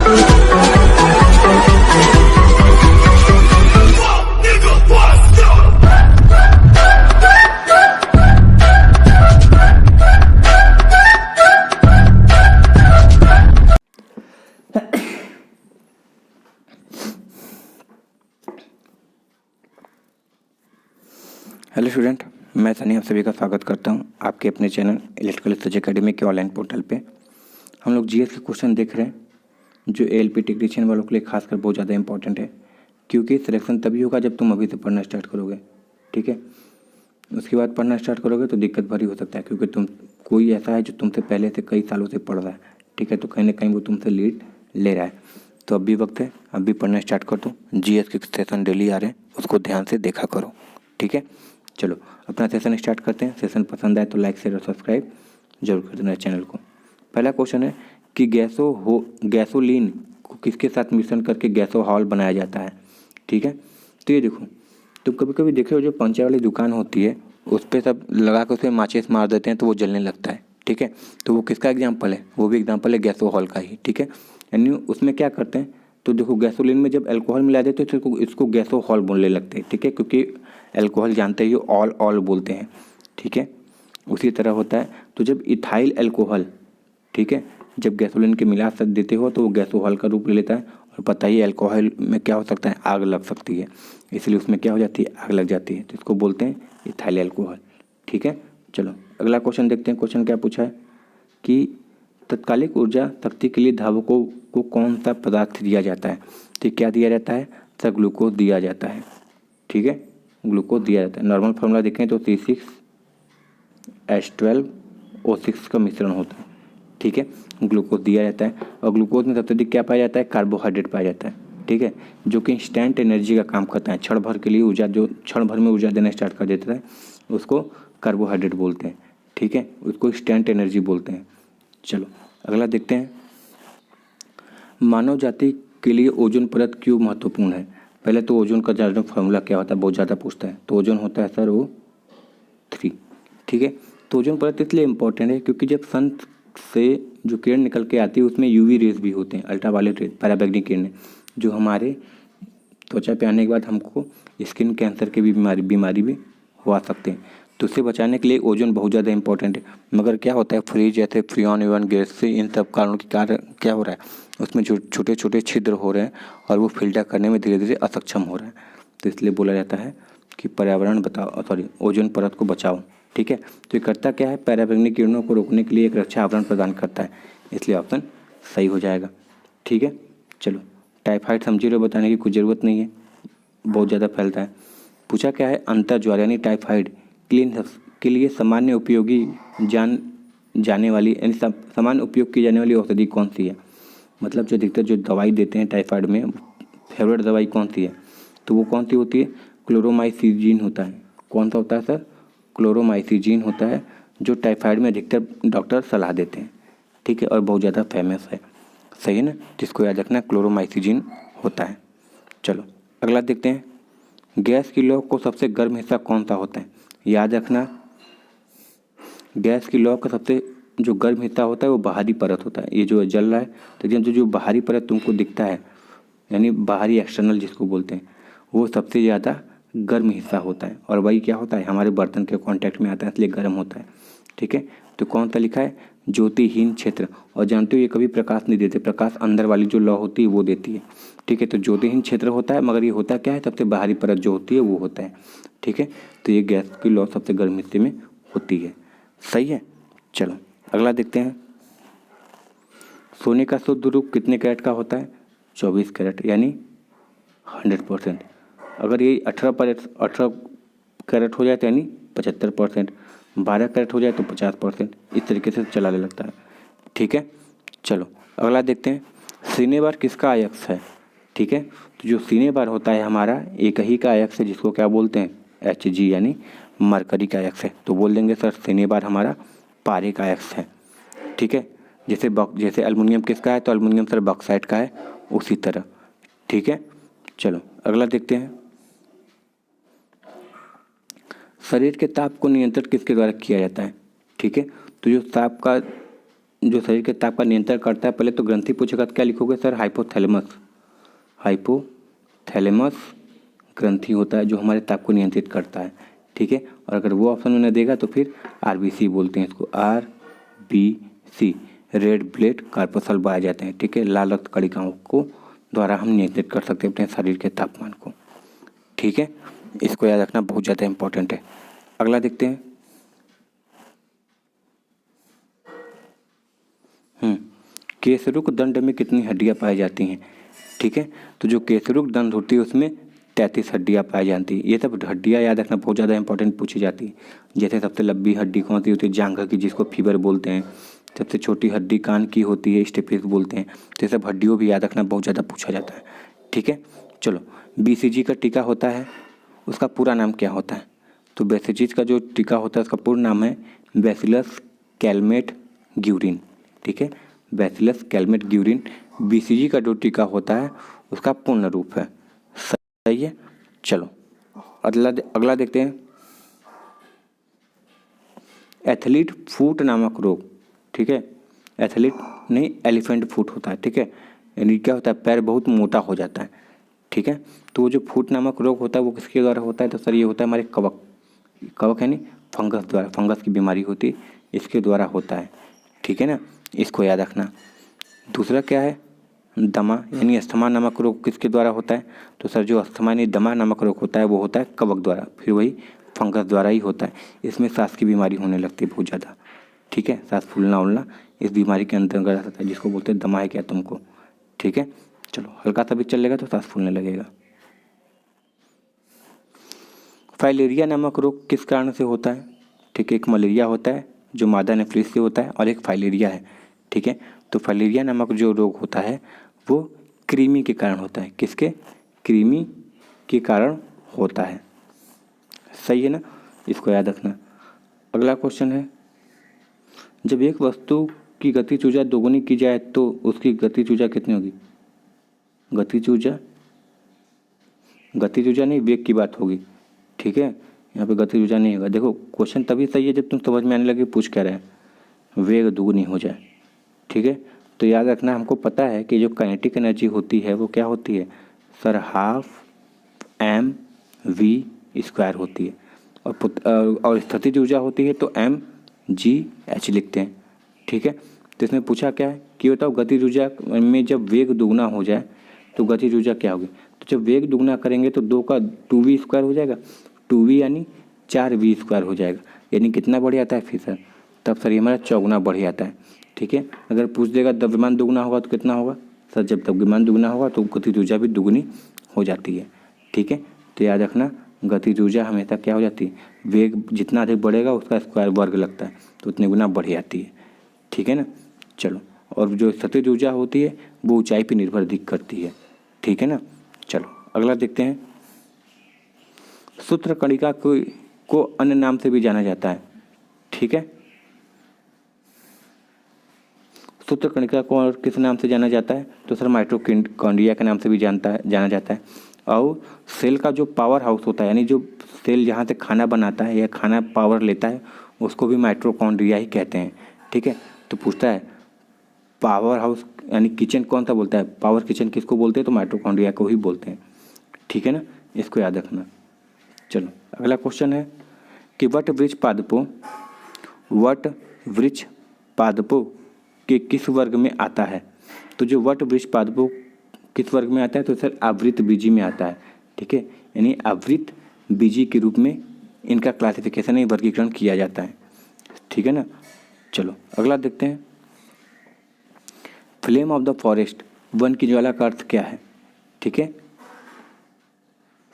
Hello student, मैं सनी आप सभी का स्वागत करता हूं आपके अपने चैनल इलेक्ट्रिकल रिसर्च एकेडमी के ऑनलाइन पोर्टल पे। हम लोग जीएस के क्वेश्चन देख रहे हैं जो एएलपी टेक्नीशियन वालों के लिए खासकर बहुत ज़्यादा इंपॉर्टेंट है, क्योंकि सिलेक्शन तभी होगा जब तुम अभी से पढ़ना स्टार्ट करोगे। ठीक है, उसके बाद पढ़ना स्टार्ट करोगे तो दिक्कत भरी हो सकता है, क्योंकि तुम कोई ऐसा है जो तुमसे पहले से कई सालों से पढ़ रहा है। ठीक है, तो कहीं ना कहीं वो तुमसे लीड ले रहा है। तो अब भी वक्त है, अब भी पढ़ना स्टार्ट कर दो। जीएस के सेशन डेली आ रहे हैं, उसको ध्यान से देखा करो। ठीक है, चलो अपना सेशन स्टार्ट करते हैं। सेशन पसंद आए तो लाइक शेयर और सब्सक्राइब जरूर कर देना चैनल को। पहला क्वेश्चन है कि गैसोलीन को किसके साथ मिश्रण करके गैसोहॉल बनाया जाता है। ठीक है, तो ये देखो, तुम कभी कभी देखे हो जो पंचे वाली दुकान होती है उस पर सब लगा कर उसमें माचिस मार देते हैं तो वो जलने लगता है। ठीक है, तो वो किसका एग्जाम्पल है? वो भी एग्जाम्पल है गैसोहॉल का ही। ठीक है, यानी उसमें क्या करते हैं, तो देखो गैसोलीन में जब अल्कोहल मिला देते हैं तो इसको गैसोहॉल बोलने लगते हैं। ठीक है, क्योंकि अल्कोहल जानते ही ऑल बोलते हैं। ठीक है, उसी तरह होता है। तो जब इथाइल अल्कोहल, ठीक है, जब गैसोलीन के मिला कर देते हो तो वो गैसोहॉल का रूप ले लेता है। और पता ही अल्कोहल में क्या हो सकता है, आग लग सकती है, इसलिए उसमें क्या हो जाती है, आग लग जाती है, तो इसको बोलते हैं इथाइल अल्कोहल। ठीक है, चलो अगला क्वेश्चन देखते हैं। क्वेश्चन क्या पूछा है कि तत्कालिक ऊर्जा शक्ति के लिए धावकों को कौन सा पदार्थ दिया जाता है। तो क्या दिया जाता है? सर ग्लूकोज दिया जाता है। ठीक है, ग्लूकोज दिया जाता है। नॉर्मल फार्मूला देखें तो C6H12O6 का मिश्रण होता है। ठीक है, ग्लूकोज दिया जाता है। और ग्लूकोज में सबसे अधिक क्या पाया जाता है? कार्बोहाइड्रेट पाया जाता है। ठीक है, जो कि इंस्टेंट एनर्जी का काम करता है, क्षण भर के लिए ऊर्जा, जो क्षण भर में ऊर्जा देना स्टार्ट कर देता है उसको कार्बोहाइड्रेट बोलते हैं। ठीक है, उसको इंस्टेंट एनर्जी बोलते हैं। चलो अगला देखते हैं। मानव जाति के लिए ओजोन परत क्यों महत्वपूर्ण है। पहले तो ओजोन का जानना फार्मूला क्या होता है, बहुत ज़्यादा पूछता है। तो ओजोन होता है सर O3। ठीक है, तो ओजोन परत इसलिए इम्पोर्टेंट है क्योंकि जब सन से जो किरण निकल के आती है उसमें यूवी रेज भी होते हैं, अल्ट्रावायलेट रेज, पराबैंगनी किरणें, जो हमारे त्वचा पे आने के बाद हमको स्किन कैंसर की बीमारी भी हो सकते हैं। तो उससे बचाने के लिए ओजोन बहुत ज़्यादा इंपॉर्टेंट है। मगर क्या होता है, फ्रीज जैसे फ्रियॉन एवन गैस से, इन सब कारणों के कारण क्या हो रहा है, उसमें जो छोटे छोटे छिद्र हो रहे हैं और वो फिल्टर करने में धीरे धीरे असक्षम हो रहा है। तो इसलिए बोला जाता है कि पर्यावरण बचाओ, ओजोन परत को बचाओ। ठीक है, तो ये करता क्या है, पराबैंगनी किरणों को रोकने के लिए एक रक्षा आवरण प्रदान करता है, इसलिए ऑप्शन सही हो जाएगा। ठीक है, चलो टाइफाइड समझी रहे, बताने की कोई ज़रूरत नहीं है, बहुत ज़्यादा फैलता है। पूछा क्या है, अंतर ज्वार यानी टाइफाइड के लिए सामान्य उपयोगी जाने वाली यानी सामान्य उपयोग की जाने वाली औषधि कौन सी है। मतलब जो अधिकतर जो दवाई देते हैं टाइफाइड में, फेवरेट दवाई कौन सी है, तो वो कौन सी होती है? क्लोरोमाइसिजिन होता है। कौन सा होता है सर? क्लोरोमाइसिजिन होता है, जो टाइफाइड में अधिकतर डॉक्टर सलाह देते हैं। ठीक है, और बहुत ज़्यादा फेमस है। सही है ना, जिसको याद रखना, क्लोरोमाइसिजिन होता है। चलो अगला देखते हैं। गैस की लौ को सबसे गर्म हिस्सा कौन सा होता है? याद रखना, गैस की लौ का सबसे जो गर्म हिस्सा होता है वो बाहरी परत होता है। ये जो जल रहा है तो जो बाहरी परत तुमको दिखता है, यानी बाहरी एक्सटर्नल जिसको बोलते हैं, वो सबसे ज़्यादा गर्म हिस्सा होता है। और वही क्या होता है, हमारे बर्तन के कांटेक्ट में आता है, इसलिए गर्म होता है। ठीक है, तो कौन सा लिखा है? ज्योतिहीन क्षेत्र। और जानते हो ये कभी प्रकाश नहीं देते, प्रकाश अंदर वाली जो लौ होती है वो देती है। ठीक है, तो ज्योतिहीन क्षेत्र होता है, मगर ये होता क्या है, सबसे बाहरी परत जो होती है वो होता है। ठीक है, तो ये गैस की लौ सबसे गर्म हिस्से में होती है। सही है, चलो अगला देखते हैं। सोने का शुद्ध रूप कितने कैरेट का होता है? 24 कैरेट, यानी 100%। अगर ये 18 कैरेट हो जाए तो यानी 75%, 12 कैरेट हो जाए तो 50%, इस तरीके से चलाने लगता है। ठीक है, चलो अगला देखते हैं। सीने बार किसका अयस्क है? ठीक है, तो जो सीने बार होता है हमारा एक ही का अयस्क है, जिसको क्या बोलते हैं? Hg, यानी मरकरी का अयस्क है। तो बोल देंगे सर सीने बार हमारा पारे का अयस्क है। ठीक है, जैसे एल्युमिनियम किसका है, तो एल्युमिनियम सर बॉक्साइट का है, उसी तरह। ठीक है, चलो अगला देखते हैं। शरीर के ताप को नियंत्रित किसके द्वारा किया जाता है? ठीक है, तो जो ताप का जो शरीर के ताप का नियंत्रण करता है, पहले तो ग्रंथि पूछेगा तो क्या लिखोगे सर? हाइपोथैलेमस। हाइपोथैलेमस ग्रंथि होता है जो हमारे ताप को नियंत्रित करता है, ठीक है। और अगर वो ऑप्शन उन्हें देगा तो फिर आरबीसी बोलते हैं इसको, आरबीसी, रेड ब्लड कॉर्पसल पाए जाते हैं, ठीक है। लाल रक्त कणिकाओं को द्वारा हम नियंत्रित कर सकते हैं अपने शरीर के तापमान को, ठीक है। इसको याद रखना बहुत ज़्यादा इंपॉर्टेंट है। अगला देखते हैं। केसरुक दंड में कितनी हड्डियां पाई जाती हैं, ठीक है। तो जो केसरुक दंड होती है उसमें 33 हड्डियां पाई जाती है। ये सब हड्डियां याद रखना बहुत ज़्यादा इंपॉर्टेंट पूछी जाती है। जैसे सबसे लंबी हड्डी कौन सी होती है? जांघ की, जिसको फीवर बोलते हैं। सबसे छोटी हड्डी कान की होती है, स्टेपिस बोलते हैं। तो ये सब हड्डियों भी याद रखना बहुत ज़्यादा पूछा जाता है, ठीक है। चलो, बीसीजी का टीका होता है, उसका पूरा नाम क्या होता है? तो बीसीजी का जो टीका होता है उसका पूर्ण नाम है बैसिलस कैलमेट ग्यूरिन, ठीक है। बैसिलस कैलमेट ग्यूरिन बीसीजी का जो टीका होता है उसका पूर्ण रूप है, सही है। चलो अगला देखते हैं। एथलीट फुट नामक रोग, ठीक है। एथलीट नहीं, एलिफेंट फुट होता है, ठीक है। यानी क्या होता है? पैर बहुत मोटा हो जाता है, ठीक है। तो वो जो फुट नामक रोग होता है वो किसके द्वारा होता है? तो सर ये होता है हमारे कवक यानी फंगस द्वारा, फंगस की बीमारी होती है, इसके द्वारा होता है, ठीक है ना। इसको याद रखना। दूसरा क्या है? दमा यानी अस्थमा नामक रोग किसके द्वारा होता है? तो सर जो अस्थमा यानी दमा नामक रोग होता है वो होता है कवक द्वारा, फिर वही फंगस द्वारा ही होता है। इसमें सांस की बीमारी होने लगती है बहुत ज़्यादा, ठीक है। सांस फूलना उलना इस बीमारी के अंतर्गत आता है, जिसको बोलते हैं दमा है क्या तुमको, ठीक है। चलो, हल्का सा भी चलेगा तो सांस फूलने लगेगा। फाइलेरिया नामक रोग किस कारण से होता है? ठीक है, एक मलेरिया होता है जो मादा एनोफिलिस से होता है और एक फाइलेरिया है, ठीक है। तो फाइलेरिया नामक जो रोग होता है वो कृमि के कारण होता है। किसके? कृमि के कारण होता है, सही है ना। इसको याद रखना। अगला क्वेश्चन है, जब एक वस्तु की गतिज ऊर्जा दोगुनी की जाए तो उसकी गतिज ऊर्जा कितनी होगी? गतिज ऊर्जा नहीं, वेग की बात होगी, ठीक है। यहाँ पे गतिज ऊर्जा नहीं होगा। देखो, क्वेश्चन तभी सही है जब तुम समझ में आने लगे पूछ क्या रहे हैं, वेग दुगुनी हो जाए, ठीक है। तो याद रखना, हमको पता है कि जो काइनेटिक एनर्जी होती है वो क्या होती है सर? हाफ mv² होती है, और स्थितिज ऊर्जा होती है तो mgh लिखते हैं, ठीक है। तो इसमें पूछा क्या है कि बताओ गतिज ऊर्जा में जब वेग दुगना हो जाए तो गतिज ऊर्जा क्या होगी? तो जब वेग दुगना करेंगे तो 2 का 2v² हो जाएगा, 2v यानी 4v² हो जाएगा, यानी कितना बढ़ जाता है फिर सर? तब सर ये हमारा चौगुना बढ़ जाता है, ठीक है। अगर पूछ देगा द्रव्यमान दुगना होगा तो कितना होगा सर? जब द्रव्यमान दुगना होगा तो गतिज ऊर्जा भी दुगनी हो जाती है, ठीक है। तो याद रखना, गतिज ऊर्जा हमेशा क्या हो जाती है? वेग जितना अधिक बढ़ेगा उसका स्क्वायर वर्ग लगता है तो उतने गुना बढ़ जाती है, ठीक है ना। चलो, और जो स्थितिज ऊर्जा होती है वो ऊंचाई पर निर्भर अधिक करती है, ठीक है ना। चलो अगला देखते हैं। सूत्रकणिका को अन्य नाम से भी जाना जाता है, ठीक है। सूत्रकणिका को और किस नाम से जाना जाता है? तो सर माइटोकॉन्ड्रिया के नाम से भी जाना जाता है। और सेल का जो पावर हाउस होता है, यानी जो सेल जहाँ से खाना बनाता है या खाना पावर लेता है, उसको भी माइटोकॉन्ड्रिया ही कहते हैं, ठीक है। तो पूछता है पावर हाउस यानी किचन कौन सा बोलता है? पावर किचन किसको बोलते हैं? तो माइटोकॉन्ड्रिया को ही बोलते हैं, ठीक है ना। इसको याद रखना। चलो अगला क्वेश्चन है कि वट वृक्ष पादपों के किस वर्ग में आता है? तो जो वट वृक्ष पादपों किस वर्ग में आता है? तो सर आवृत बीजी में आता है, ठीक है। यानी आवृत बीजी के रूप में इनका क्लासिफिकेशन वर्गीकरण किया जाता है, ठीक है ना। चलो अगला देखते हैं। Flame of the forest, one की ज्वाला का अर्थ क्या है? ठीक है,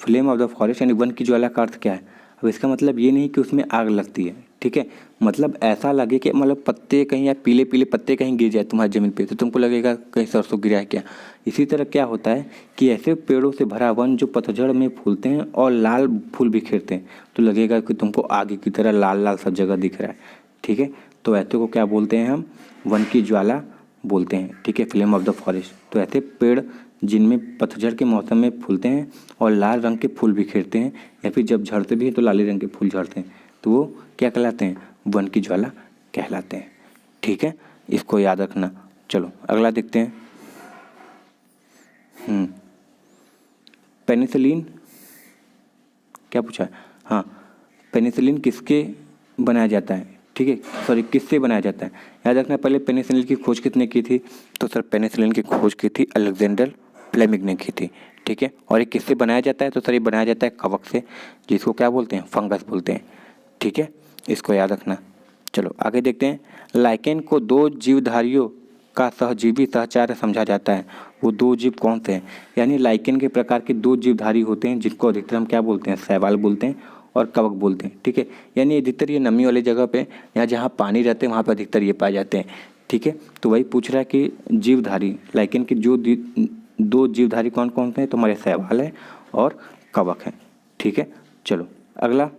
फ्लेम ऑफ द फॉरेस्ट यानी वन की ज्वाला का अर्थ क्या है? अब इसका मतलब ये नहीं कि उसमें आग लगती है, ठीक है। मतलब ऐसा लगे कि मतलब पत्ते कहीं या पीले पीले पत्ते कहीं गिर जाए तुम्हारी ज़मीन पे तो तुमको लगेगा कहीं सरसों गिरा है क्या। इसी तरह क्या होता है कि ऐसे पेड़ों से भरा वन जो पतझड़ में फूलते हैं और लाल फूल बिखेरते हैं तो लगेगा कि तुमको आगे की तरह लाल लाल सब जगह दिख रहा है, ठीक है। तो ऐसे को क्या बोलते हैं हम? वन की ज्वाला बोलते हैं, ठीक है, फ्लेम ऑफ द फॉरेस्ट। तो ऐसे पेड़ जिनमें पतझड़ के मौसम में फूलते हैं और लाल रंग के फूल बिखेरते हैं या फिर जब झड़ते भी हैं तो लाली रंग के फूल झड़ते हैं तो वो क्या कहलाते हैं? वन की ज्वाला कहलाते हैं, ठीक है। इसको याद रखना। चलो अगला देखते हैं। पेनिसिलिन क्या पूछा है? हाँ, पेनिसिलिन किसके बनाया जाता है? ठीक है, सॉरी किससे बनाया जाता है? याद रखना, पहले पेनिसिलिन की खोज किसने की थी? तो सर पेनिसिलिन की खोज की थी अलेक्जेंडर फ्लेमिंग ने की थी। ठीक है, और ये किससे बनाया जाता है? तो सर ये बनाया जाता है कवक से, जिसको क्या बोलते हैं? फंगस बोलते हैं। ठीक है, इसको याद रखना। चलो आगे देखते हैं। लाइकेन को दो जीवधारियों का सहजीवी सहचार्य समझा जाता है। वो दो जीव कौन से हैं? यानी लाइकेन के प्रकार के दो जीवधारी होते हैं, जिनको अधिकतर हम क्या बोलते हैं? शैवाल बोलते हैं और कवक बोलते हैं। ठीक है, यानी अधिकतर ये नमी वाली जगह पे या जहाँ पानी रहते हैं वहाँ पर अधिकतर ये पाए जाते हैं। ठीक है, तो वही पूछ रहा है कि जीवधारी लाइकेन के जो दो जीवधारी कौन कौन से हैं? तो हमारे शैवाल है और कवक है। ठीक है, चलो अगला,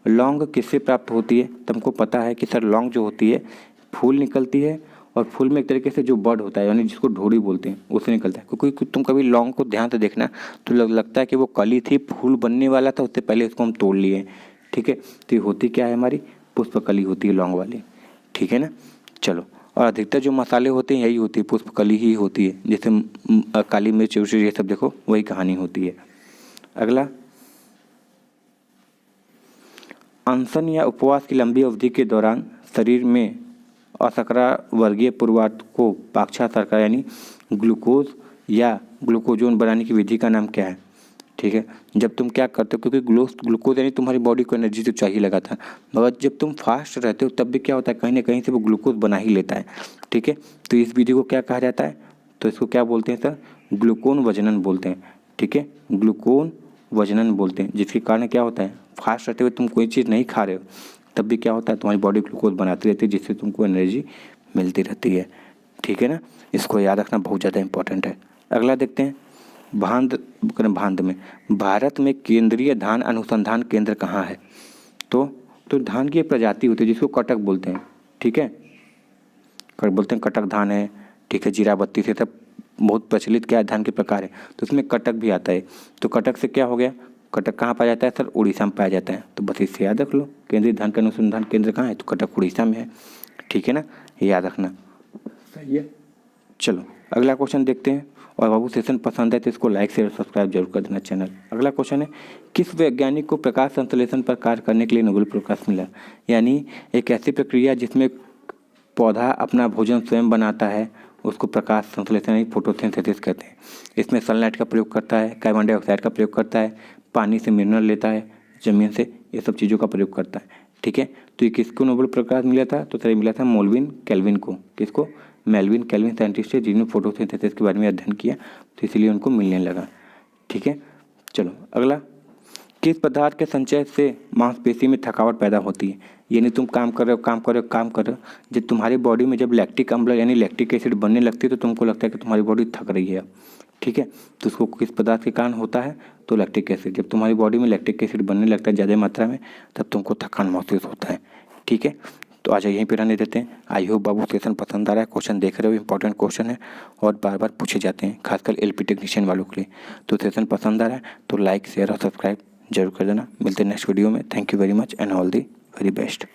लौंग किससे प्राप्त होती है? तुमको पता है कि सर लौंग जो होती है फूल निकलती है, और फूल में एक तरीके से जो बड होता है यानी जिसको ढोड़ी बोलते हैं उससे निकलता है। क्योंकि तुम कभी लौंग को ध्यान से देखना तो लगता है कि वो कली थी, फूल बनने वाला था, उससे पहले उसको हम तोड़ लिए। ठीक है, तो ये होती क्या है? हमारी पुष्पकली होती है लौंग वाली। ठीक है ना। चलो, और अधिकतर जो मसाले होते हैं यही होती है, पुष्पकली ही होती है। जैसे काली मिर्च ये सब देखो वही कहानी होती है। अगला, अनशन या उपवास की लंबी अवधि के दौरान शरीर में अशर्करा वर्गीय पूर्वार्थ को पाक्षा शर्करा यानी ग्लूकोज या ग्लूकोजोन बनाने की विधि का नाम क्या है? ठीक है, जब तुम क्या करते हो, क्योंकि ग्लूकोज यानी तुम्हारी बॉडी को एनर्जी तो चाहिए लगा था, मगर जब तुम फास्ट रहते हो तब भी क्या होता है? कहीं ना कहीं से वो ग्लूकोज बना ही लेता है। ठीक है, तो इस विधि को क्या कहा जाता है? तो इसको क्या बोलते हैं सर? ग्लूकोन वजनन बोलते हैं। ठीक है, ग्लूकोन वजनन बोलते हैं, जिसके कारण क्या होता है? फास्ट रहते हुए तुम कोई चीज़ नहीं खा रहे हो तब भी क्या होता है? तुम्हारी बॉडी ग्लूकोज बनाती रहती है, जिससे तुमको एनर्जी मिलती रहती है। ठीक है ना, इसको याद रखना बहुत ज़्यादा इंपॉर्टेंट है। अगला देखते हैं। भांड में भारत में केंद्रीय धान अनुसंधान केंद्र कहाँ है? तो धान की एक प्रजाति होती है जिसको कटक बोलते हैं। ठीक है, बोलते हैं कटक धान है। ठीक है, जीराबत्ती से सब बहुत प्रचलित क्या है? धान के प्रकार है, तो उसमें कटक भी आता है। तो कटक से क्या हो गया? कटक कहाँ पाया जाता है सर? उड़ीसा में पाया जाता है। तो बस इससे याद रख लो, केंद्रीय धान का अनुसंधान केंद्र कहाँ है? तो कटक उड़ीसा में है। ठीक है ना, याद रखना। सही है। चलो अगला क्वेश्चन देखते हैं। और बाबू सेशन पसंद है तो इसको लाइक शेयर सब्सक्राइब जरूर कर देना चैनल। अगला क्वेश्चन है, किस वैज्ञानिक को प्रकाश संश्लेषण पर कार्य करने के लिए नोबेल पुरस्कार मिला? यानी एक ऐसी प्रक्रिया जिसमें पौधा अपना भोजन स्वयं बनाता है उसको प्रकाश संश्लेषण यानी फोटोसिंथेसिस कहते हैं। इसमें सनलाइट का प्रयोग करता है, कार्बन डाइऑक्साइड का प्रयोग करता है, पानी से मिनरल लेता है ज़मीन से, ये सब चीज़ों का प्रयोग करता है। ठीक है, तो ये किसको नोबेल पुरस्कार मिला था? तो सर मिला था मेलविन कैल्विन को। किसको? मेलविन कैल्विन साइंटिस्ट है जिन्होंने फोटोसिंथेसिस के बारे में अध्ययन किया, तो इसलिए उनको मिलने लगा। ठीक है, चलो अगला, किस पदार्थ के संचय से मांसपेशी में थकावट पैदा होती है? यानी तुम काम कर रहे हो, जब तुम्हारी बॉडी में जब लैक्टिक अम्ल यानी लैक्टिक एसिड बनने लगती है तो तुमको लगता है कि तुम्हारी बॉडी थक रही है। ठीक है, तो उसको किस पदार्थ के कारण होता है? तो लैक्टिक एसिड। जब तुम्हारी बॉडी में लैक्टिक एसिड बनने लगता है ज़्यादा मात्रा में तब तुमको थकान महसूस होता है। ठीक है, तो आज यहीं पर रहने देते हैं। आई होप बाबू सेशन पसंद आ रहा है, क्वेश्चन देख रहे हो, इंपॉर्टेंट क्वेश्चन है और बार बार पूछे जाते हैं, खासकर एलपी टेक्नीशियन वालों के लिए। तो सेशन पसंद आ रहा है तो लाइक शेयर और सब्सक्राइब जरूर कर देना। मिलते हैं नेक्स्ट वीडियो में। Thank you very much and all the very best.